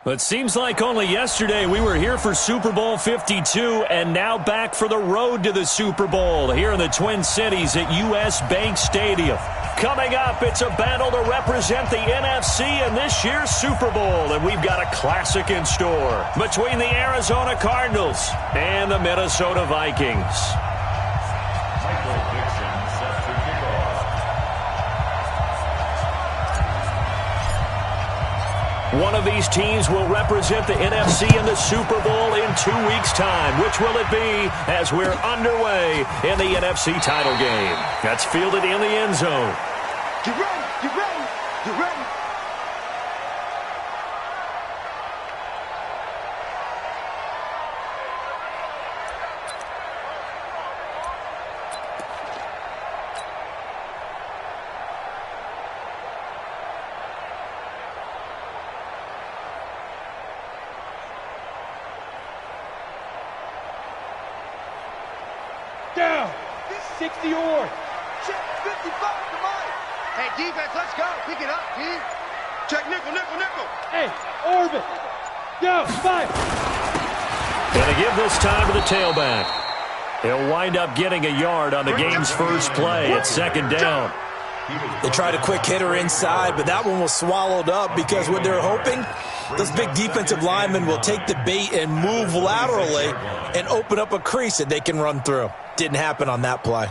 It seems like only yesterday we were here for Super Bowl 52 and now back for the road to the Super Bowl here in the Twin Cities at U.S. Bank Stadium. Coming up, it's a battle to represent the NFC in this year's Super Bowl, and we've got a classic in store between the Arizona Cardinals and the Minnesota Vikings. One of these teams will represent the NFC in the Super Bowl in 2 weeks' time. Which will it be as we're underway in the NFC title game? That's fielded in the end zone. You ready? You ready? You ready? Down. 60 or. Check 55 to mine. Hey, defense, let's go. Pick it up, D. Check nickel, nickel, nickel. Hey, orbit. Down. 5. Going to give this time to the tailback. He'll wind up getting a yard on the game's first play. It's second down. They tried a quick hitter inside, but that one was swallowed up because what they're hoping, those big defensive linemen will take the bait and move laterally and open up a crease that they can run through. Didn't happen on that play.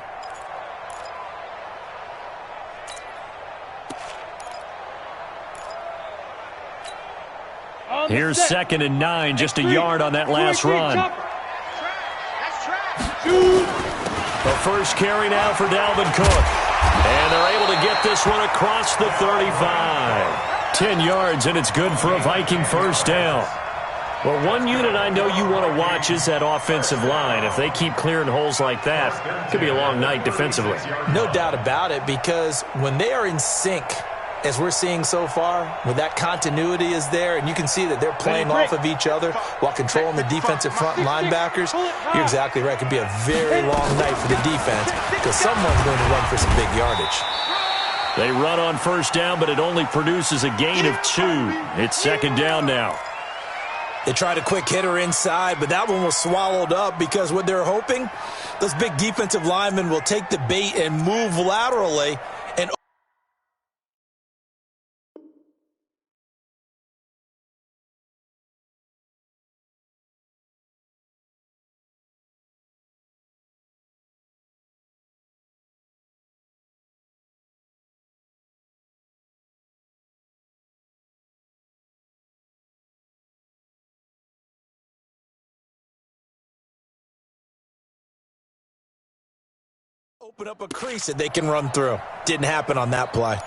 Here's 2nd and 9, just a yard on that last run. The first carry now for Dalvin Cook. And they're able to get this one across the 35. 10 yards, and it's good for a Viking first down. Well, one unit I know you want to watch is that offensive line. If they keep clearing holes like that, it could be a long night defensively. No doubt about it, because when they are in sync, as we're seeing so far, when that continuity is there, and you can see that they're playing off of each other while controlling the defensive front linebackers, you're exactly right. It could be a very long night for the defense because someone's going to run for some big yardage. They run on first down, but it only produces a gain of 2. It's second down now. They tried a quick hitter inside, but that one was swallowed up because what they're hoping, those big defensive linemen will take the bait and move laterally and open up a crease that they can run through. Didn't happen on that play.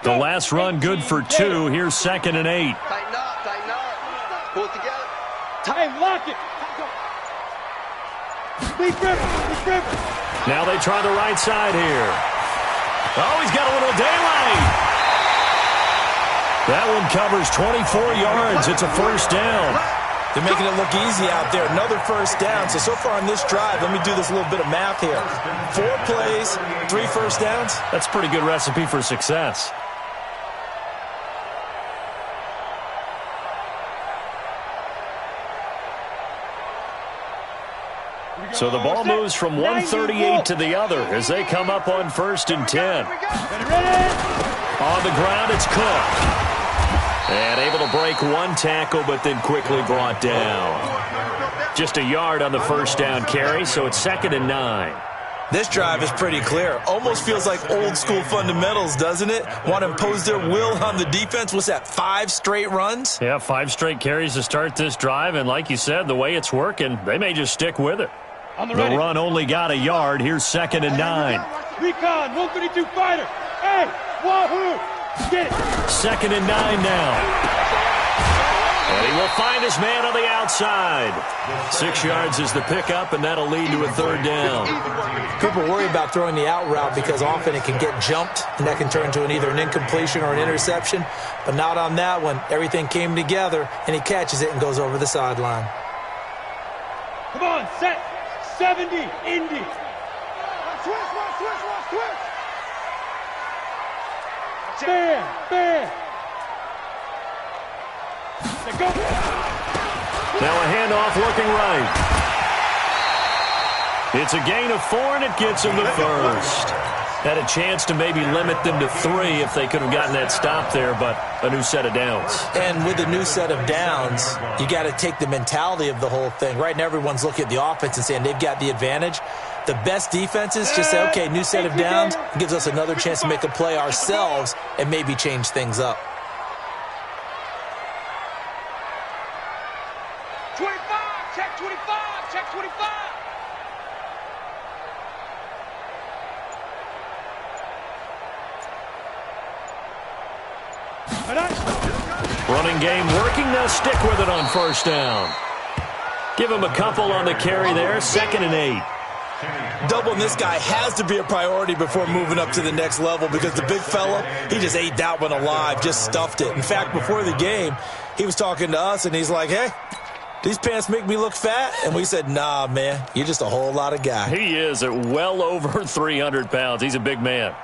The last run good for 2. Here's 2nd and 8. Tighten up, tighten up. Pull it together. Hey, lock it. Deep river, deep river. Now they try the right side here. Oh, he's got a little daylight. That one covers 24 yards. It's a first down. They're making it look easy out there. Another first down. So far on this drive, let me do this little bit of math here. 4 plays, 3 first downs. That's a pretty good recipe for success. So the ball moves from 138 to the other as they come up on 1st and 10. On the ground, it's Cook. And able to break one tackle, but then quickly brought down. Just a yard on the first down carry, so it's 2nd and 9. This drive is pretty clear. Almost feels like old school fundamentals, doesn't it? Want to impose their will on the defense. What's that, 5 straight runs? Yeah, 5 straight carries to start this drive, and like you said, the way it's working, they may just stick with it. The run only got a yard. Here's 2nd and 9. Recon, 132 fighter. Hey, wahoo! Get it. 2nd and 9 now. And he will find his man on the outside. 6 yards is the pickup, and that'll lead to a third down. People worry about throwing the out route because often it can get jumped, and that can turn into either an incompletion or an interception. But not on that one. Everything came together, and he catches it and goes over the sideline. Come on, set. 70, Indy. Switch. Bam. Go. Now a handoff looking right. It's a gain of 4, and it gets him the first. Had a chance to maybe limit them to 3 if they could have gotten that stop there, but a new set of downs. And with a new set of downs, you got to take the mentality of the whole thing. Right now, everyone's looking at the offense and saying they've got the advantage. The best defenses just say, okay, new set of downs. It gives us another chance to make a play ourselves and maybe change things up. 25, check 25, check 25. Running game working. They'll stick with it on first down. Give him a couple on the carry there. 2nd and 8. Doubling this guy has to be a priority before moving up to the next level because the big fella, he just ate that one alive, just stuffed it. In fact, before the game, he was talking to us, and he's like, hey, these pants make me look fat? And we said, nah, man, you're just a whole lot of guy. He is at well over 300 pounds. He's a big man.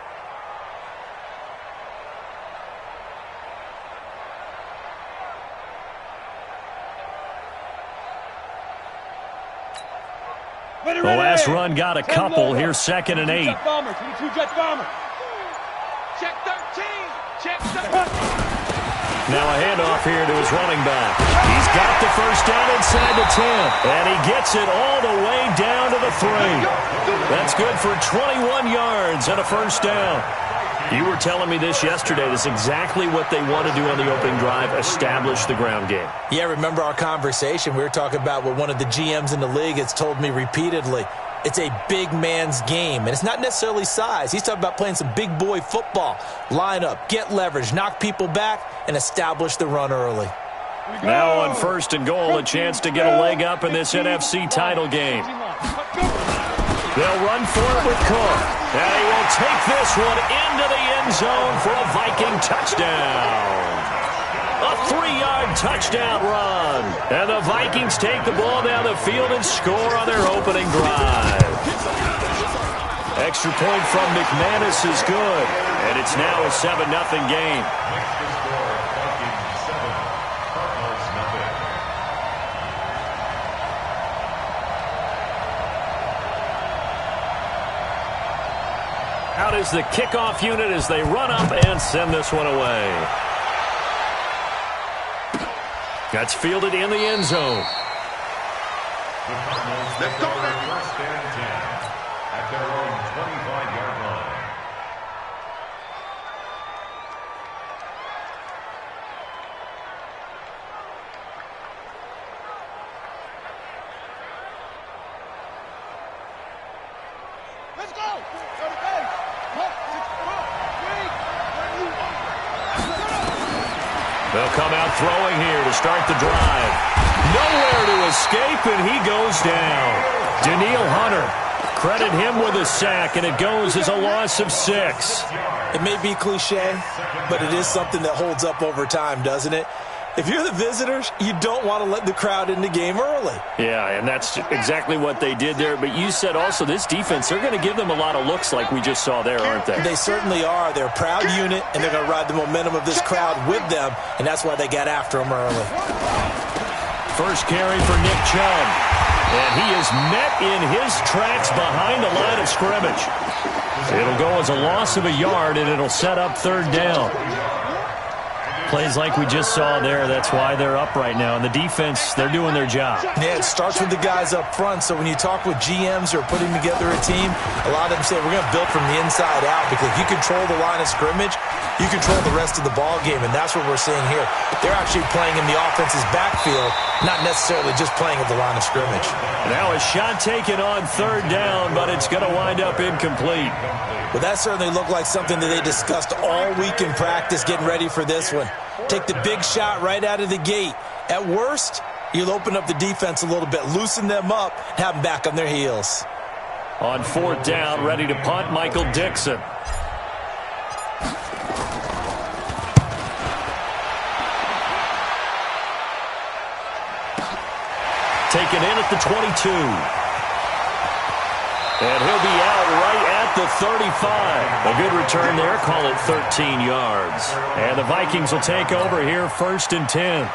The last run got a couple. Here's 2nd and 8. 22 jet bomber. Check 13, check 13. Now a handoff here to his running back. He's got the first down inside the 10. And he gets it all the way down to the 3. That's good for 21 yards and a first down. You were telling me this yesterday. This is exactly what they want to do on the opening drive, establish the ground game. Yeah, remember our conversation? We were talking about what one of the GMs in the league has told me repeatedly. It's a big man's game, and it's not necessarily size. He's talking about playing some big boy football. Line up, get leverage, knock people back, and establish the run early. Now on 1st and goal, a chance to get a leg up in this NFC title game. They'll run for it with Cook. And he will take this one into the end zone for a Viking touchdown. A 3-yard touchdown run. And the Vikings take the ball down the field and score on their opening drive. Extra point from McManus is good. And it's now a 7-0 game. Out is the kickoff unit as they run up and send this one away. That's fielded in the end zone. Let's go, baby. First and 10 at their own 25-yard line. Let's go. They'll come out throwing here to start the drive. Nowhere to escape, and he goes down. Daniil Hunter, credit him with a sack, and it goes as a loss of 6. It may be cliche, but it is something that holds up over time, doesn't it? If you're the visitors, you don't want to let the crowd in the game early. Yeah, and that's exactly what they did there. But you said also this defense, they're going to give them a lot of looks like we just saw there, aren't they? They certainly are. They're a proud unit, and they're going to ride the momentum of this crowd with them, and that's why they got after them early. First carry for Nick Chubb. And he is met in his tracks behind the line of scrimmage. It'll go as a loss of a yard, and it'll set up 3rd down. Plays like we just saw there. That's why they're up right now. And the defense, they're doing their job. Yeah, it starts with the guys up front. So when you talk with GMs who are putting together a team, a lot of them say we're going to build from the inside out because if you control the line of scrimmage, you control the rest of the ball game. And that's what we're seeing here. They're actually playing in the offense's backfield, not necessarily just playing at the line of scrimmage. Now a shot taken on 3rd down, but it's going to wind up incomplete. Well, that certainly looked like something that they discussed all week in practice getting ready for this one. Take the big shot right out of the gate. At worst, you'll open up the defense a little bit, loosen them up, and have them back on their heels. On 4th down, ready to punt, Michael Dixon. Taken in at the 22. And he'll be out right at the 35. A good return there. Call it 13 yards. And the Vikings will take over here 1st and 10.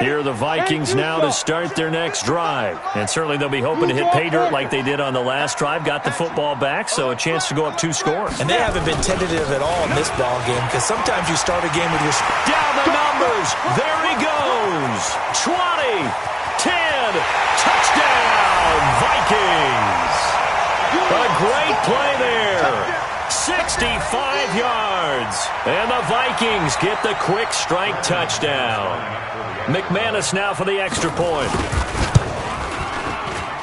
Here are the Vikings now to start their next drive. And certainly they'll be hoping to hit pay dirt like they did on the last drive. Got the football back, so a chance to go up 2 scores. And they haven't been tentative at all in this ball game, because sometimes you start a game with your... Down the numbers. There he goes. 20, 10, touchdown, Vikings. A great play there. 65 yards. And the Vikings get the quick strike touchdown. McManus now for the extra point.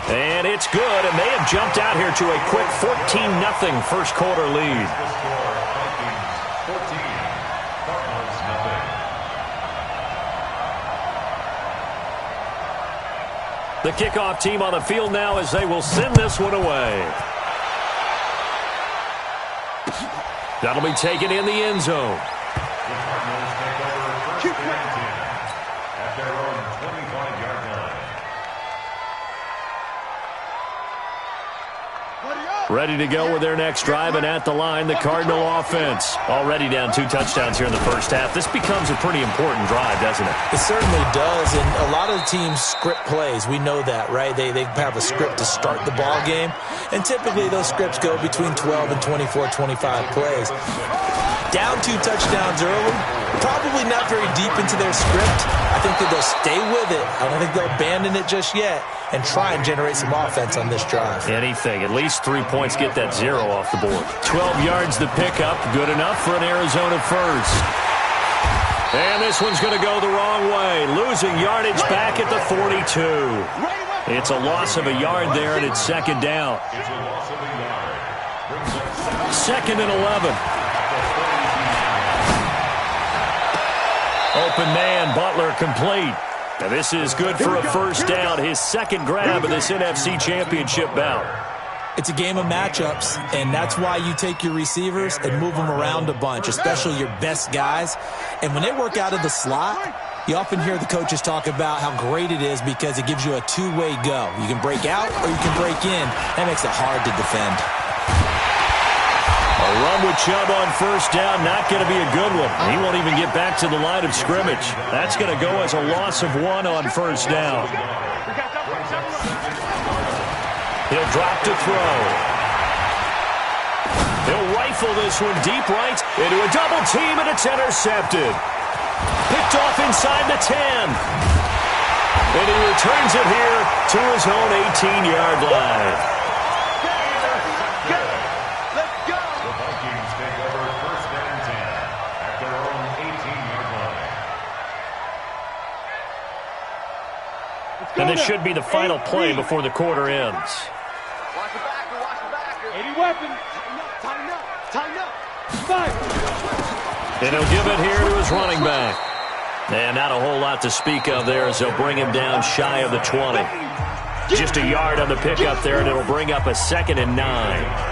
And it's good, and they have jumped out here to a quick 14-0 first quarter lead. The kickoff team on the field now as they will send this one away. That'll be taken in the end zone. Ready to go with their next drive, and at the line, the Cardinal offense. Already down 2 touchdowns here in the first half. This becomes a pretty important drive, doesn't it? It certainly does, and a lot of teams script plays. We know that, right? They have a script to start the ball game, and typically those scripts go between 12 and 24, 25 plays. Down 2 touchdowns early, probably not very deep into their script. I think that they'll stay with it. I don't think they'll abandon it just yet and try and generate some offense on this drive. Anything. At least 3 points, get that 0 off the board. 12 yards the pickup. Good enough for an Arizona first. And this one's going to go the wrong way. Losing yardage back at the 42. It's a loss of a yard there, and it's 2nd down. 2nd and 11. Open man, Butler complete. Now this is good for a first down. His 2nd grab of this NFC Championship bout. It's a game of matchups, and that's why you take your receivers and move them around a bunch, especially your best guys. And when they work out of the slot, you often hear the coaches talk about how great it is because it gives you a 2-way go. You can break out or you can break in. That makes it hard to defend. A run with Chubb on first down, not going to be a good one. He won't even get back to the line of scrimmage. That's going to go as a loss of 1 on first down. He'll drop to throw. He'll rifle this one deep right into a double team, and it's intercepted. Picked off inside the 10. And he returns it here to his own 18-yard line. And this should be the final play before the quarter ends. Watch the backer, watch the backer. 80 weapons. Tighten up, tighten up. Five. And he'll give it here to his running back. And not a whole lot to speak of there as they'll bring him down shy of the 20. Just a yard on the pickup there, and it'll bring up a 2nd and 9.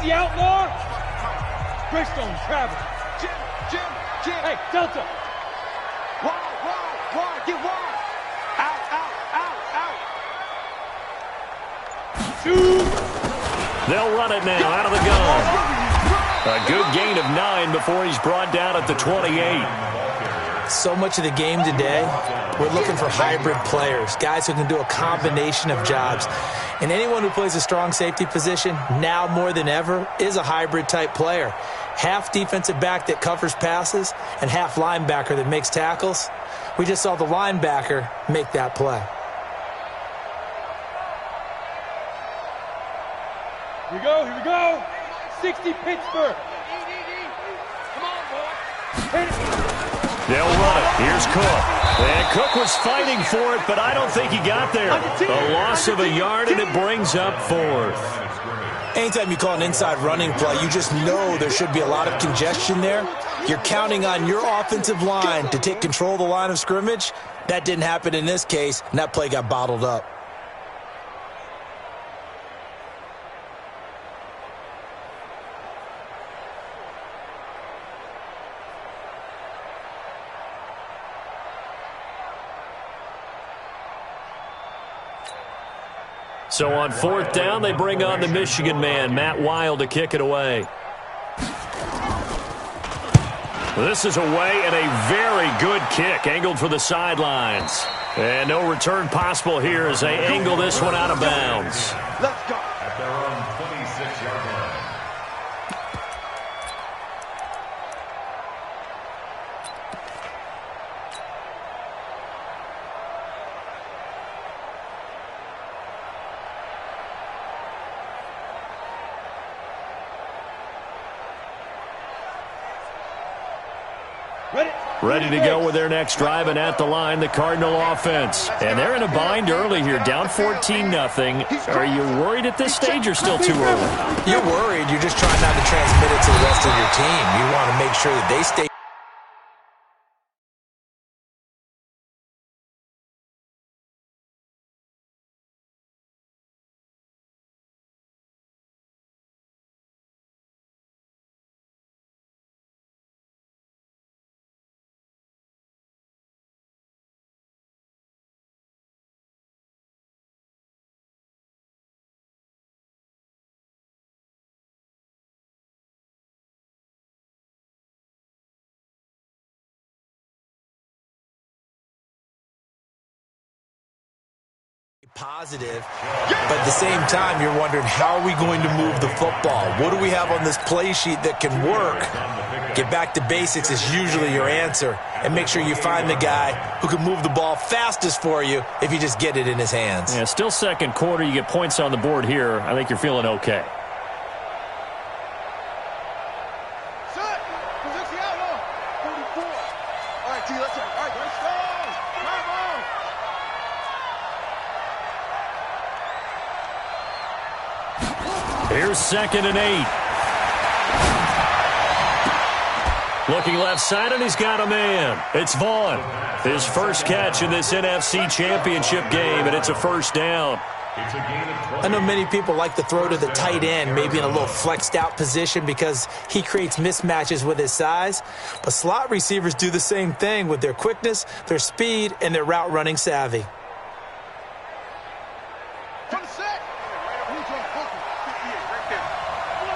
The outlaw. Greystone travel. Jim. Hey, Delta. Wide, get wide. Out. 2. They'll run it now out of the gun. A good gain of 9 before he's brought down at the 28. So much of the game today, we're looking for hybrid players, guys who can do a combination of jobs. And anyone who plays a strong safety position, now more than ever, is a hybrid-type player. Half defensive back that covers passes and half linebacker that makes tackles. We just saw the linebacker make that play. Here we go. 60 Pittsburgh. Come on, boy. They'll run it. Here's Cook. And Cook was fighting for it, but I don't think he got there. A loss of a yard, and it brings up fourth. Anytime you call an inside running play, you just know there should be a lot of congestion there. You're counting on your offensive line to take control of the line of scrimmage. That didn't happen in this case, and that play got bottled up. So on fourth down, they bring on the Michigan man, Matt Wild, to kick it away. This is away and a very good kick, angled for the sidelines. And no return possible here as they angle this one out of bounds. Let's go. At their own 26-yard line. Ready to go with their next drive, and at the line, the Cardinal offense. And they're in a bind early here, down 14-0. Are you worried at this stage or still too early? You're worried. You're just trying not to transmit it to the rest of your team. You want to make sure that they stay. Positive, but at the same time, you're wondering, how are we going to move the football? What do we have on this play sheet that can work? Get back to basics is usually your answer, and make sure you find the guy who can move the ball fastest for you if you just get it in his hands. Yeah, still second quarter. You get points on the board here. I think you're feeling okay. Set. Position outlaw. 44. All right, T, let's go. All right, let's go. Come on. Here's 2nd and 8. Looking left side, and he's got a man. It's Vaughn. His first catch in this NFC Championship game, and it's a first down. I know many people like to throw to the tight end, maybe in a little flexed out position because he creates mismatches with his size. But slot receivers do the same thing with their quickness, their speed, and their route running savvy. From set.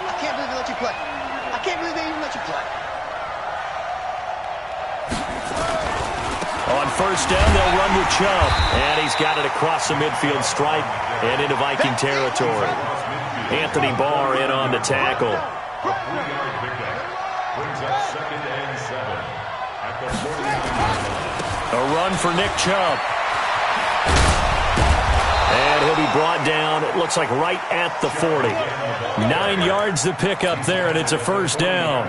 I can't believe they let you play. I can't believe they even let you play. On first down, they'll run with Chubb. And he's got it across the midfield stripe and into Viking territory. Anthony Barr in on the tackle. A 3-yard pickup brings up 2nd and 7 at the 49. A run for Nick Chubb. And he'll be brought down, it looks like right at the 40. 9 yards to pick up there, and it's a first down.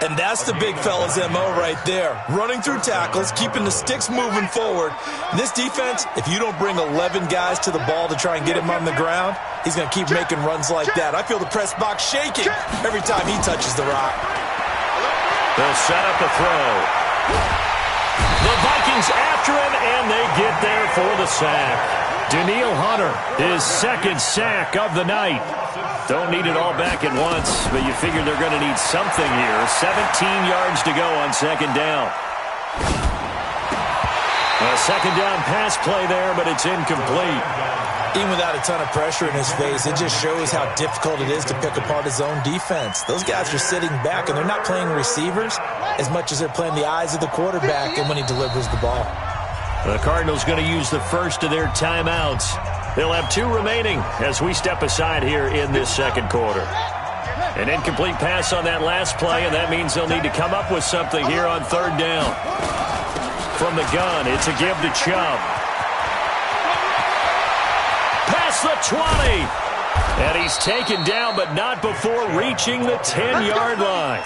And that's the big fella's MO right there. Running through tackles, keeping the sticks moving forward. This defense, if you don't bring 11 guys to the ball to try and get him on the ground, he's going to keep making runs like that. I feel the press box shaking every time he touches the rock. They'll set up a throw. The Vikings after him, and they get there for the sack. Daniil Hunter, his second sack of the night. Don't need it all back at once, but you figure they're going to need something here. 17 yards to go on second down. A second down pass play there, but it's incomplete. Even without a ton of pressure in his face, it just shows how difficult it is to pick apart his own defense. Those guys are sitting back, and they're not playing receivers as much as they're playing the eyes of the quarterback and when he delivers the ball. The Cardinals going to use the first of their timeouts. They'll have 2 remaining as we step aside here in this second quarter. An incomplete pass on that last play, and that means they'll need to come up with something here on third down. From the gun, it's a give to Chubb. Past the 20. And he's taken down, but not before reaching the 10-yard line.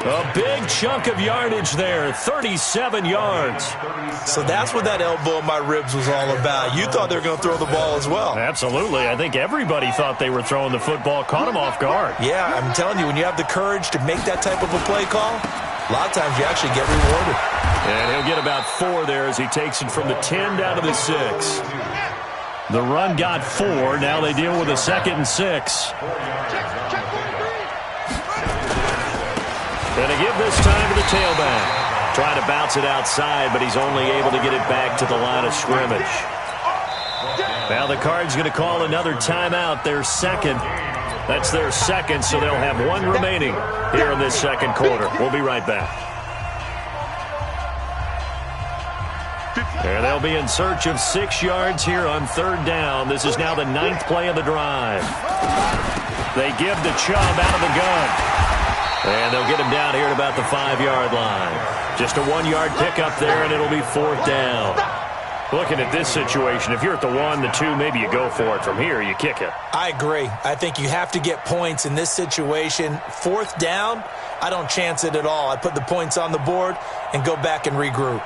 A big chunk of yardage there, 37 yards. So that's what that elbow in my ribs was all about. You thought they were going to throw the ball as well. Absolutely. I think everybody thought they were throwing the football, caught him off guard. Yeah, I'm telling you, when you have the courage to make that type of a play call, a lot of times you actually get rewarded. And he'll get about 4 there as he takes it from the 10 down to the 6. The run got 4. Now they deal with a 2nd and 6. And a give this time to the tailback. Trying to bounce it outside, but he's only able to get it back to the line of scrimmage. Now the Cards going to call another timeout, their second. That's their second, so they'll have 1 remaining here in this second quarter. We'll be right back. And they'll be in search of 6 yards here on 3rd down. This is now the 9th play of the drive. They give to Chubb out of the gun. And they'll get him down here at about the 5-yard line. Just a 1-yard pickup there, and it'll be 4th down. Looking at this situation, if you're at the 1, the 2, maybe you go for it. From here, you kick it. I agree. I think you have to get points in this situation. 4th down, I don't chance it at all. I put the points on the board and go back and regroup.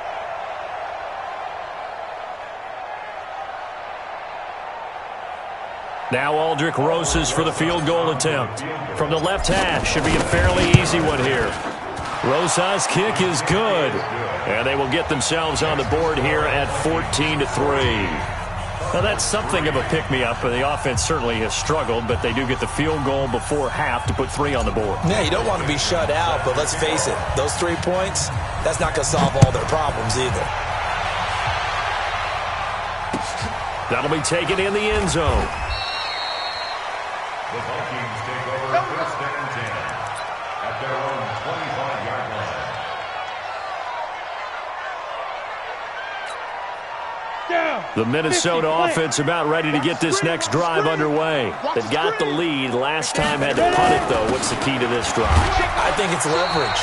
Now Aldrich Rosas for the field goal attempt. From the left hash, should be a fairly easy one here. Rosas' kick is good. And they will get themselves on the board here at 14-3. Now that's something of a pick-me-up. The offense certainly has struggled, but they do get the field goal before half to put 3 on the board. Yeah, you don't want to be shut out, but let's face it, those 3 points, that's not going to solve all their problems either. That'll be taken in the end zone. The Vikings take over 1st and 10 at their own 25-yard line. The Minnesota offense about ready to get this next drive underway. They've got the lead. Last time had to punt it, though. What's the key to this drive? I think it's leverage.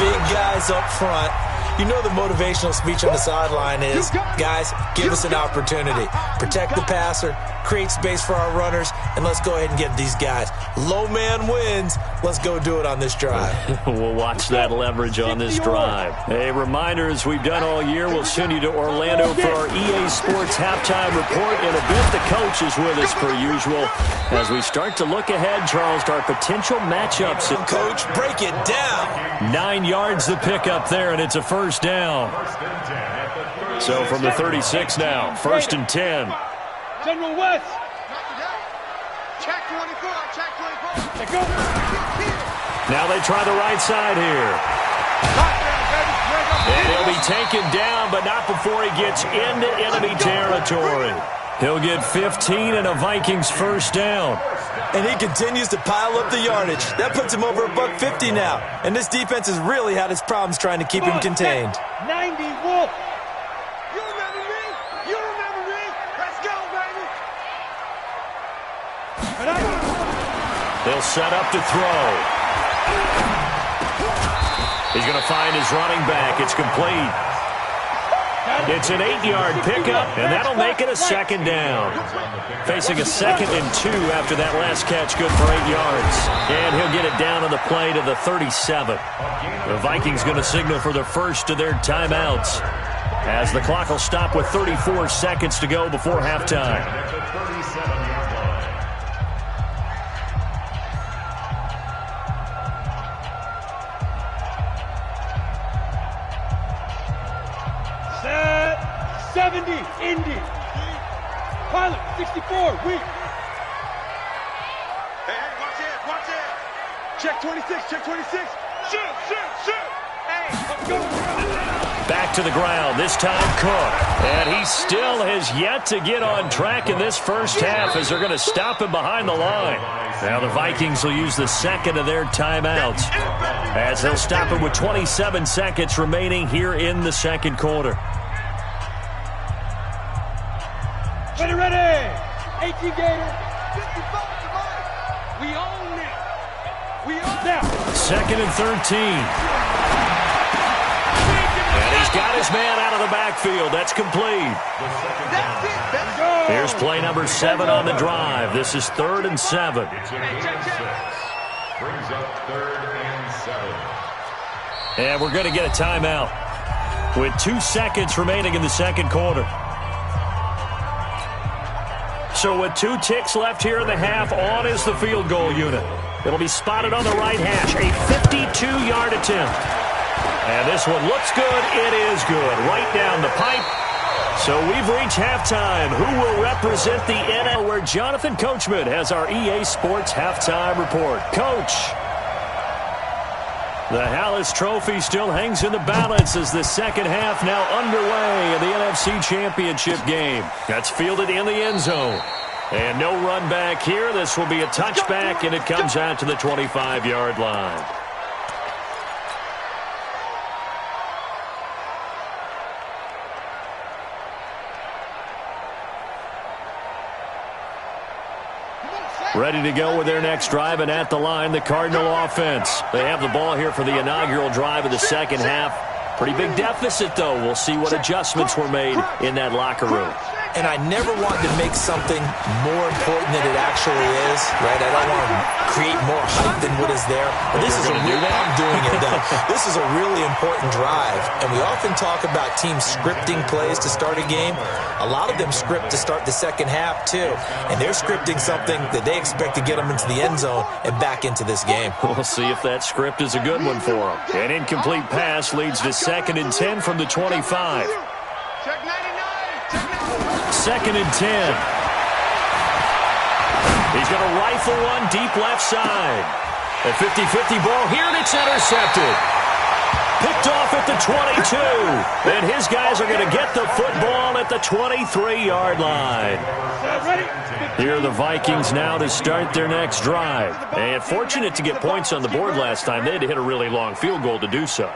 Big guys up front. You know the motivational speech on the sideline is, guys, give us an opportunity. Protect the passer, create space for our runners, and let's go ahead and get these guys. Low man wins. Let's go do it on this drive. We'll watch that leverage on this drive. A reminder, as we've done all year, we'll send you to Orlando for our EA Sports halftime report. In a bit, the coach is with us per usual as we start to look ahead, Charles, to our potential matchups. Coach, break it down. 9 yards the pickup there, and it's a 1st down. So from the 36 now, 1st and 10. General West. Check 24, check 24. Let go. Now they try the right side here. And he'll be taken down, but not before he gets into enemy territory. He'll get 15 and a Vikings 1st down. And he continues to pile up the yardage. That puts him over $150 now. And this defense has really had its problems trying to keep him contained. 90 Wolf. You remember me? You remember me? Let's go, baby. They'll set up to throw. He's going to find his running back. It's complete. It's an 8-yard pickup, and that'll make it a 2nd down. Facing a 2nd and 2 after that last catch, good for 8 yards. And he'll get it down on the play to the 37. The Vikings going to signal for the first of their timeouts, as the clock will stop with 34 seconds to go before halftime. Set 70, Indy. Pilot 64, weak. Hey, watch it, watch it. Check 26, check 26. Shoot, shoot, shoot. Hey, let's go. Back to the ground, this time Cook. And he still has yet to get on track in this first half as they're going to stop him behind the line. Now the Vikings will use the 2nd of their timeouts as they'll stop him with 27 seconds remaining here in the second quarter. Ready, ready. 18 Gator. 55 to mine. We own it. We own Now. 2nd and 13. And he's got his man out of the backfield. That's complete. That's it. Let's go. Here's play number 7 on the drive. This is 3rd and 7. It's a gain of 6. Brings up 3rd and 7. And we're going to get a timeout with 2 seconds remaining in the second quarter. So with 2 ticks left here in the half, on is the field goal unit. It'll be spotted on the right hash, a 52-yard attempt. And this one looks good. It is good. Right down the pipe. So we've reached halftime. Who will represent the NL? Where Jonathan Coachman has our EA Sports halftime report. Coach. The Hallis Trophy still hangs in the balance as the second half now underway in the NFC Championship game. That's fielded in the end zone. And no run back here. This will be a touchback, and it comes out to the 25-yard line. Ready to go with their next drive, and at the line, the Cardinal offense. They have the ball here for the inaugural drive of the second half. Pretty big deficit, though. We'll see what adjustments were made in that locker room. And I never want to make something more important than it actually is, right? I don't want to create more hype than what is there. But this is a real, I'm doing it though. This is a really important drive. And we often talk about teams scripting plays to start a game. A lot of them script to start the second half too. And they're scripting something that they expect to get them into the end zone and back into this game. We'll see if that script is a good one for them. An incomplete pass leads to 2nd and 10 from the 25. Check 99. 2nd and 10. He's going to rifle one deep left side. A 50-50 ball here, and it's intercepted. Picked off at the 22. And his guys are going to get the football at the 23-yard line. Here are the Vikings now to start their next drive. And fortunate to get points on the board last time. They had to hit a really long field goal to do so.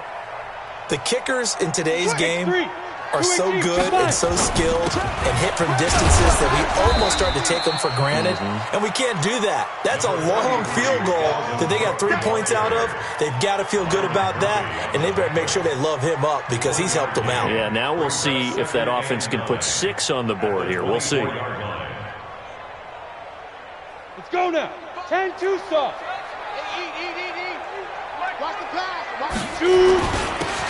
The kickers in today's game are so good and so skilled and hit from distances that we almost start to take them for granted. And we can't do that. That's a long field goal that they got 3 points out of. They've got to feel good about that, and they better make sure they love him up because he's helped them out. Yeah, now we'll see if that offense can put 6 on the board here. We'll see. Let's go now. 10-2 soft. Eat. Watch the pass.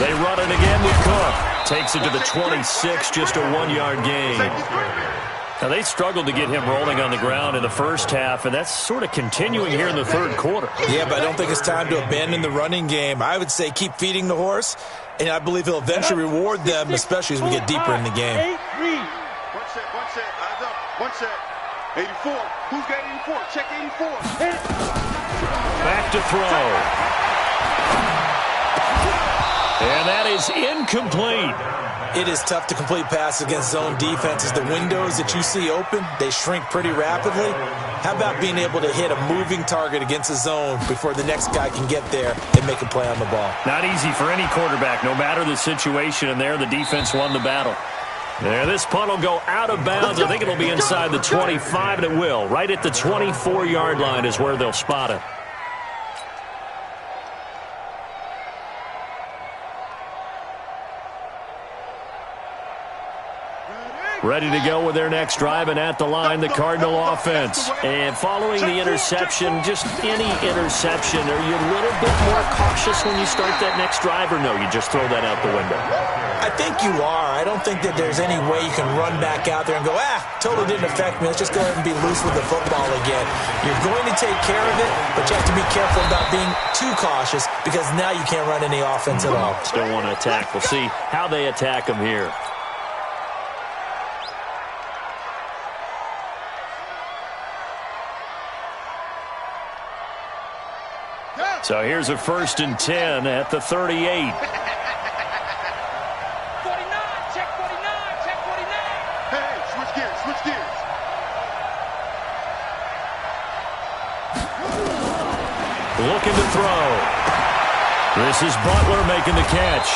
They run it again with Cook. Takes it to the 26, just a 1-yard gain. Now, they struggled to get him rolling on the ground in the first half, and that's sort of continuing here in the third quarter. Yeah, but I don't think it's time to abandon the running game. I would say keep feeding the horse, and I believe he'll eventually reward them, especially as we get deeper in the game. One set. Eyes up. One set. 84. Who's got 84? Check 84. Back to throw. And that is incomplete. It is tough to complete passes against zone defenses. The windows that you see open, they shrink pretty rapidly. How about being able to hit a moving target against a zone before the next guy can get there and make a play on the ball? Not easy for any quarterback, no matter the situation. And there, the defense won the battle. There, this punt will go out of bounds. I think it'll be inside the 25, and it will. Right at the 24-yard line is where they'll spot it. Ready to go with their next drive, and at the line, the Cardinal offense. And following the interception, just any interception, are you a little bit more cautious when you start that next drive, or no, you just throw that out the window? I think you are. I don't think that there's any way you can run back out there and go, totally didn't affect me. Let's just go ahead and be loose with the football again. You're going to take care of it, but you have to be careful about being too cautious because now you can't run any offense at all. Still want to attack. We'll see how they attack them here. So here's a 1st and 10 at the 38. 49, check 49, check 49. Hey, switch gears. Looking to throw. This is Butler making the catch.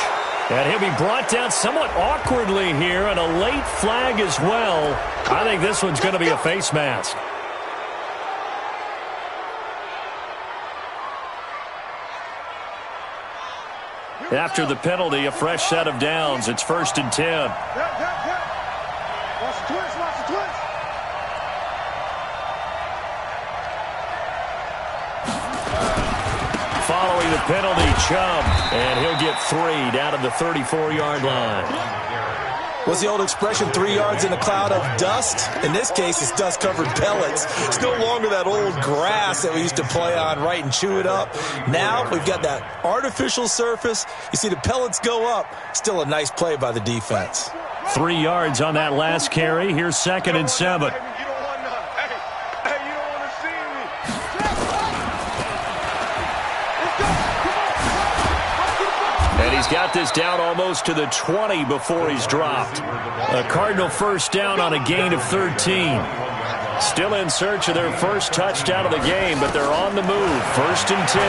And he'll be brought down somewhat awkwardly here, and a late flag as well. I think this one's going to be a face mask. After the penalty, a fresh set of downs. It's 1st and 10. Watch the twist, watch the twist. Following the penalty, Chubb, and he'll get 3 down at the 34-yard line. What's the old expression, 3 yards in a cloud of dust? In this case, it's dust-covered pellets. It's no longer that old grass that we used to play on, right, and chew it up. Now we've got that artificial surface. You see the pellets go up. Still a nice play by the defense. 3 yards on that last carry. Here's 2nd and 7. And he's got this down almost to the 20 before he's dropped. A Cardinal first down on a gain of 13. Still in search of their first touchdown of the game, but they're on the move. 1st and 10.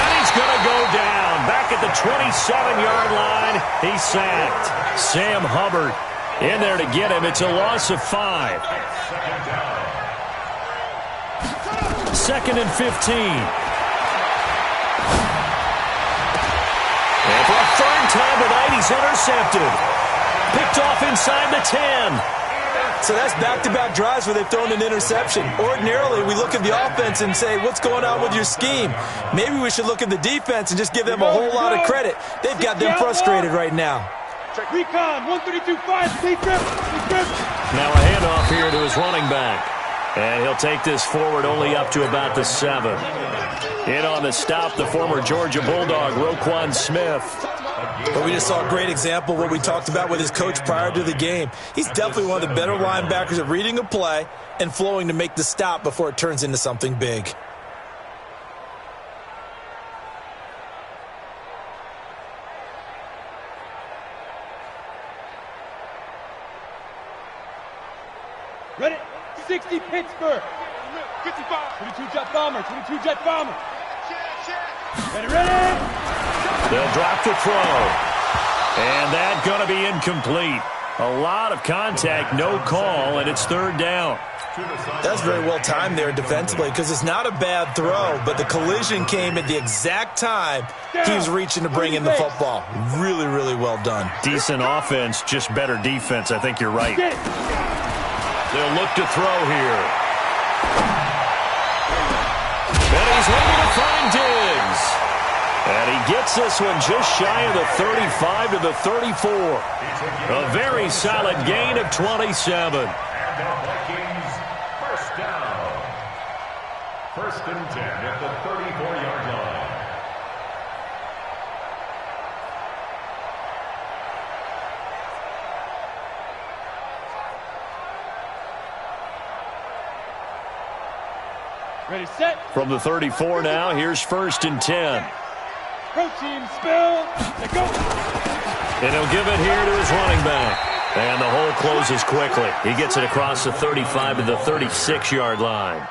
And he's going to go down. Back at the 27-yard line, he's sacked. Sam Hubbard in there to get him. It's a loss of 5. 2nd and 15. And for a third time tonight, he's intercepted. Picked off inside the 10. So that's back-to-back drives where they've thrown an interception. Ordinarily, we look at the offense and say, what's going on with your scheme? Maybe we should look at the defense and just give them a whole lot of credit. They've got them frustrated right now. Recon, 132.5, Now a handoff here to his running back. And he'll take this forward only up to about the 7. In on the stop, the former Georgia Bulldog, Roquan Smith. But we just saw a great example of what we talked about with his coach prior to the game. He's definitely one of the better linebackers at reading a play and flowing to make the stop before it turns into something big. Ready? 60 Pittsburgh. 55. 22 jet bomber. 22 jet bomber. Ready, ready. They'll drop the throw. And that's going to be incomplete. A lot of contact, no call, and it's 3rd down. That's very well timed there defensively because it's not a bad throw, but the collision came at the exact time he was reaching to bring in the football. Really, really well done. Decent offense, just better defense. I think you're right. They'll look to throw here. And he's able to find Diggs. And he gets this one just shy of the 35 to the 34. A very solid gain of 27. And the Vikings first down. 1st and 10 at the 34-yard line. Ready, set. From the 34 now, here's 1st and 10. Protein spill. Let go. And he'll give it here to his running back. And the hole closes quickly. He gets it across the 35 to the 36-yard line.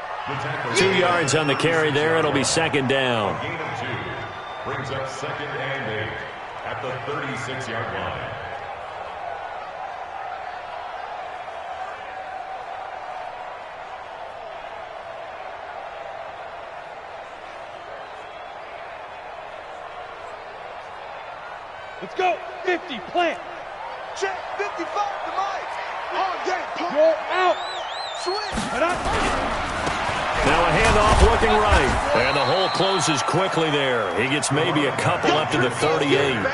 2 yards on the carry there. It'll be 2nd down. Gain of 2 brings up 2nd and 8 at the 36-yard line. Let's go. 50, plant. Check, 55 to Mike. On game, pump. Roll out. Swing. Head up. Now a handoff looking right. And the hole closes quickly there. He gets maybe a couple up to the 38.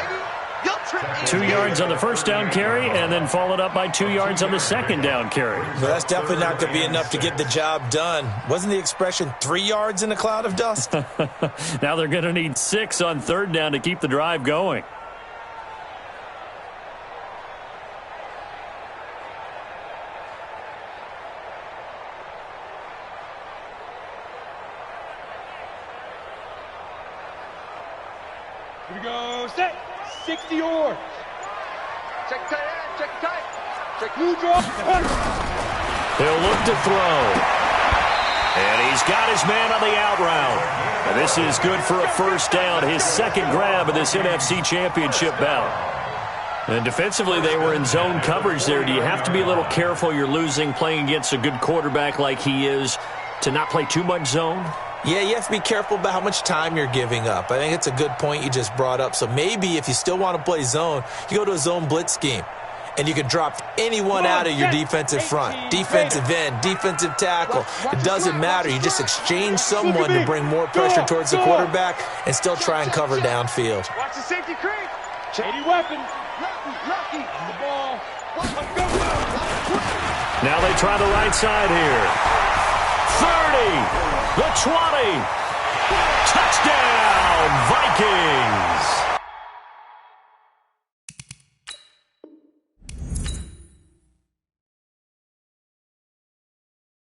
2 yards on the first down carry, and then followed up by 2 yards on the 2nd down carry. But that's definitely not going to be enough to get the job done. Wasn't the expression 3 yards in a cloud of dust? Now they're going to need 6 on 3rd down to keep the drive going. Here we go. Set. 60 or. Check tight end, check tight. Check Blue draw. He'll look to throw. And he's got his man on the out route. And this is good for a 1st down, his 2nd grab of this NFC Championship bout. And defensively, they were in zone coverage there. Do you have to be a little careful? You're losing playing against a good quarterback like he is to not play too much zone? Yeah, you have to be careful about how much time you're giving up. I think it's a good point you just brought up. So maybe if you still want to play zone, you go to a zone blitz scheme. And you can drop anyone out of your defensive front. Defensive end, defensive tackle. It doesn't matter. You just exchange someone to bring more pressure towards the quarterback and still try and cover downfield. Watch the safety creep. 80 weapon. Lucky. On the ball. Let's go. Now they try the right side here. 30, the 20. Touchdown, Vikings.